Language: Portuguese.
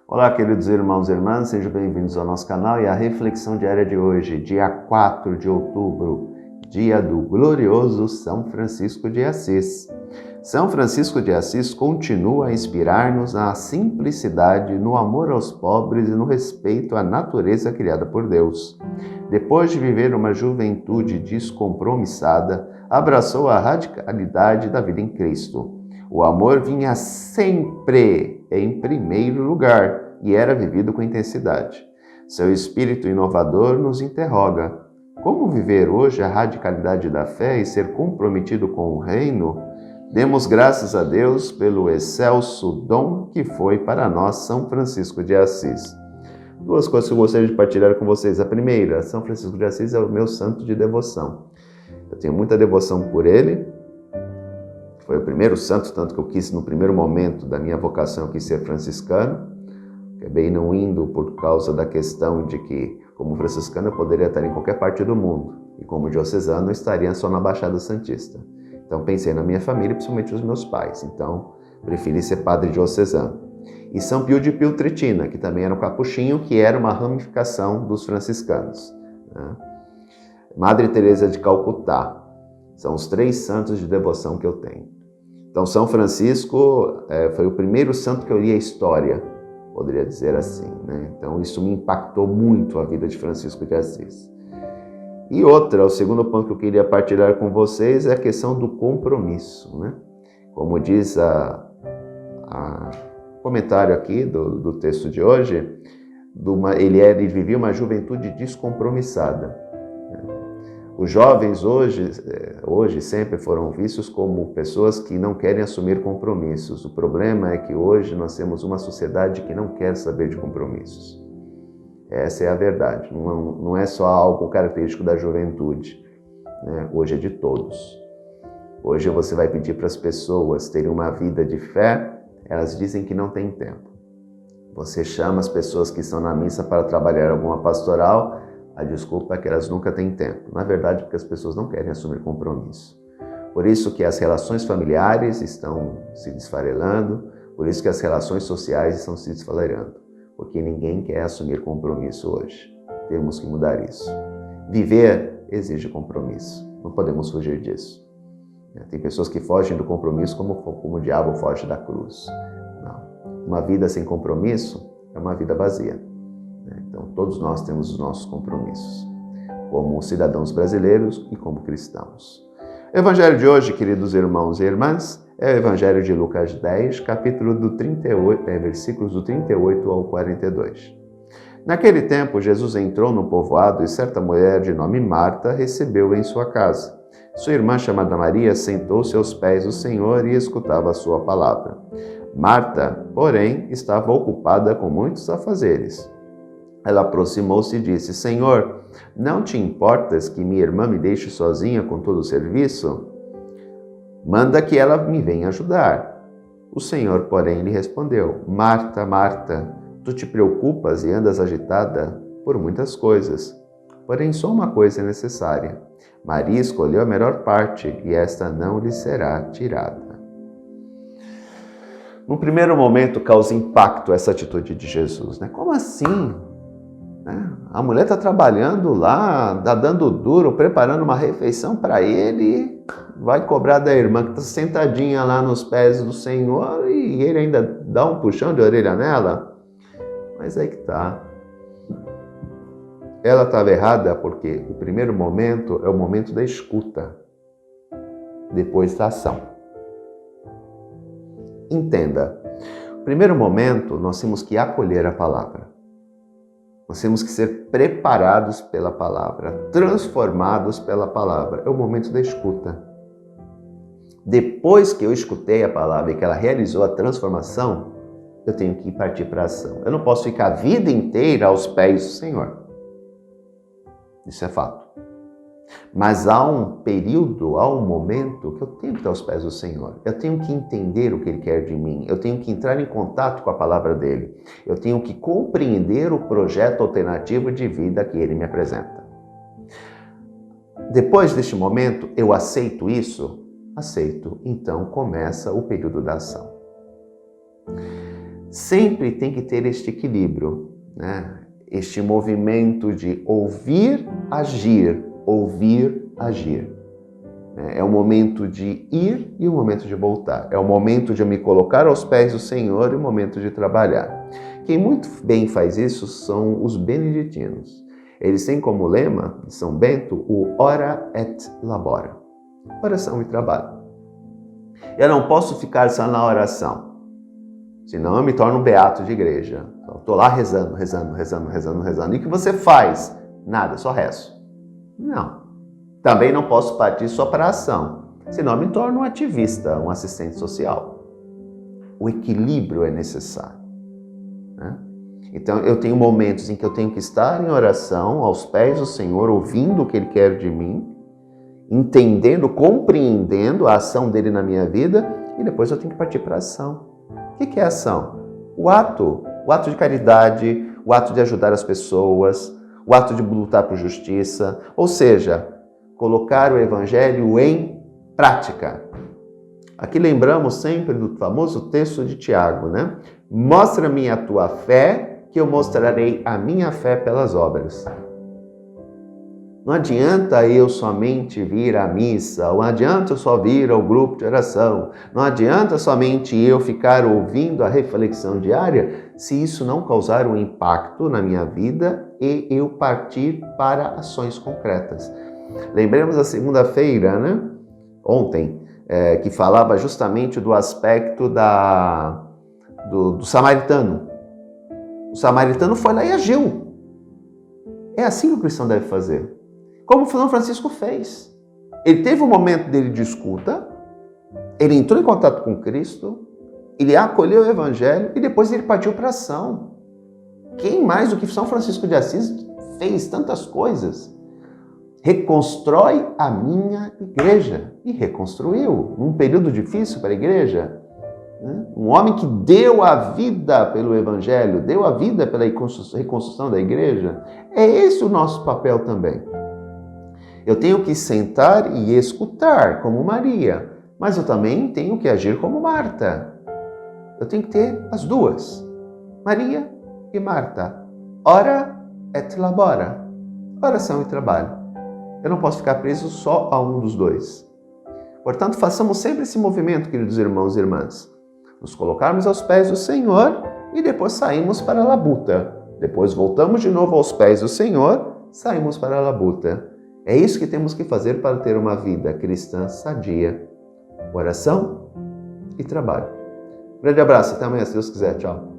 Olá, queridos irmãos e irmãs, sejam bem-vindos ao nosso canal e à reflexão diária de hoje, dia 4 de outubro, dia do glorioso São Francisco de Assis. São Francisco de Assis continua a inspirar-nos na simplicidade, no amor aos pobres e no respeito à natureza criada por Deus. Depois de viver uma juventude descompromissada, abraçou a radicalidade da vida em Cristo. O amor vinha sempre em primeiro lugar e era vivido com intensidade. Seu espírito inovador nos interroga: como viver hoje a radicalidade da fé e ser comprometido com o reino? Demos graças a Deus pelo excelso dom que foi para nós São Francisco de Assis. Duas coisas que eu gostaria de partilhar com vocês. A primeira, São Francisco de Assis é o meu santo de devoção. Eu tenho muita devoção por ele. Foi o primeiro santo, tanto que eu quis, no primeiro momento da minha vocação, eu quis ser franciscano. Acabei não indo por causa da questão de que, como franciscano, eu poderia estar em qualquer parte do mundo. E como diocesano, eu estaria só na Baixada Santista. Então pensei na minha família, principalmente os meus pais. Então preferi ser padre diocesano. E São Pio de Pietrelcina, que também era um capuchinho, que era uma ramificação dos franciscanos. Madre Teresa de Calcutá. São os 3 santos de devoção que eu tenho. Então São Francisco foi o primeiro santo que eu li a história, poderia dizer assim, né? Então isso me impactou muito a vida de Francisco de Assis. E outra, o segundo ponto que eu queria partilhar com vocês é a questão do compromisso, né? Como diz o comentário aqui do texto de hoje, ele vivia uma juventude descompromissada. Os jovens hoje sempre foram vistos como pessoas que não querem assumir compromissos. O problema é que hoje nós temos uma sociedade que não quer saber de compromissos. Essa é a verdade. Não é só algo característico da juventude, né? Hoje é de todos. Hoje você vai pedir para as pessoas terem uma vida de fé, elas dizem que não tem tempo. Você chama as pessoas que estão na missa para trabalhar alguma pastoral, a desculpa é que elas nunca têm tempo. Na verdade, porque as pessoas não querem assumir compromisso. Por isso que as relações familiares estão se desfarelando, por isso que as relações sociais estão se desfarelando. Porque ninguém quer assumir compromisso hoje. Temos que mudar isso. Viver exige compromisso. Não podemos fugir disso. Tem pessoas que fogem do compromisso como o diabo foge da cruz. Não. Uma vida sem compromisso é uma vida vazia. Então, todos nós temos os nossos compromissos, como cidadãos brasileiros e como cristãos. O evangelho de hoje, queridos irmãos e irmãs, é o evangelho de Lucas 10, capítulo do 38, versículos do 38 ao 42. Naquele tempo, Jesus entrou no povoado e certa mulher de nome Marta recebeu-o em sua casa. Sua irmã, chamada Maria, sentou-se aos pés do Senhor e escutava a sua palavra. Marta, porém, estava ocupada com muitos afazeres. Ela aproximou-se e disse: Senhor, não te importas que minha irmã me deixe sozinha com todo o serviço? Manda que ela me venha ajudar. O Senhor, porém, lhe respondeu: Marta, Marta, tu te preocupas e andas agitada por muitas coisas. Porém, só uma coisa é necessária. Maria escolheu a melhor parte e esta não lhe será tirada. No primeiro momento, causa impacto essa atitude de Jesus, né? Como assim? A mulher está trabalhando lá, está dando duro, preparando uma refeição para ele, vai cobrar da irmã que está sentadinha lá nos pés do Senhor e ele ainda dá um puxão de orelha nela? Mas aí que está. Ela estava errada porque o primeiro momento é o momento da escuta, depois da ação. Entenda, no primeiro momento nós temos que acolher a palavra. Nós temos que ser preparados pela palavra, transformados pela palavra. É o momento da escuta. Depois que eu escutei a palavra e que ela realizou a transformação, eu tenho que partir para a ação. Eu não posso ficar a vida inteira aos pés do Senhor. Isso é fato. Mas há um período, há um momento que eu tenho que estar aos pés do Senhor. Eu tenho que entender o que Ele quer de mim. Eu tenho que entrar em contato com a palavra dEle. Eu tenho que compreender o projeto alternativo de vida que Ele me apresenta. Depois deste momento, eu aceito isso? Aceito. Então começa o período da ação. sempre tem que ter este equilíbrio, né? Este movimento de ouvir, agir, ouvir, agir. É o momento de ir e o momento de voltar. É o momento de eu me colocar aos pés do Senhor e o momento de trabalhar. Quem muito bem faz isso são os beneditinos. Eles têm como lema, de São Bento, o ora et labora. Oração e trabalho. Eu não posso ficar só na oração, senão eu me torno um beato de igreja. Estou lá rezando. E o que você faz? Nada, só rezo. Não. Também não posso partir só para a ação, senão eu me torno um ativista, um assistente social. O equilíbrio é necessário, né? Então eu tenho momentos em que eu tenho que estar em oração, aos pés do Senhor, ouvindo o que Ele quer de mim, entendendo, compreendendo a ação dele na minha vida, e depois eu tenho que partir para a ação. O que é ação? O ato de caridade, o ato de ajudar as pessoas, o ato de lutar por justiça, ou seja, colocar o Evangelho em prática. Aqui lembramos sempre do famoso texto de Tiago, né? Mostra-me a tua fé, que eu mostrarei a minha fé pelas obras. Não adianta eu somente vir à missa, não adianta eu só vir ao grupo de oração, não adianta somente eu ficar ouvindo a reflexão diária, se isso não causar um impacto na minha vida e eu partir para ações concretas. Lembremos a segunda-feira, né? Ontem, que falava justamente do aspecto do samaritano. O samaritano foi lá e agiu. É assim que o cristão deve fazer. Como São Francisco fez. Ele teve um momento dele de escuta, ele entrou em contato com Cristo, ele acolheu o Evangelho e depois ele partiu para a ação. Quem mais do que São Francisco de Assis fez tantas coisas? Reconstrói a minha igreja. E reconstruiu, num período difícil para a igreja. Um homem que deu a vida pelo Evangelho, deu a vida pela reconstrução da igreja. É esse o nosso papel também. Eu tenho que sentar e escutar, como Maria, mas eu também tenho que agir como Marta. Eu tenho que ter as duas, Maria e Marta. Ora et labora, oração e trabalho. Eu não posso ficar preso só a um dos dois. Portanto, façamos sempre esse movimento, queridos irmãos e irmãs. Nos colocarmos aos pés do Senhor e depois saímos para a labuta. Depois voltamos de novo aos pés do Senhor, saímos para a labuta. É isso que temos que fazer para ter uma vida cristã sadia. Oração e trabalho. Grande abraço, até amanhã, se Deus quiser. Tchau.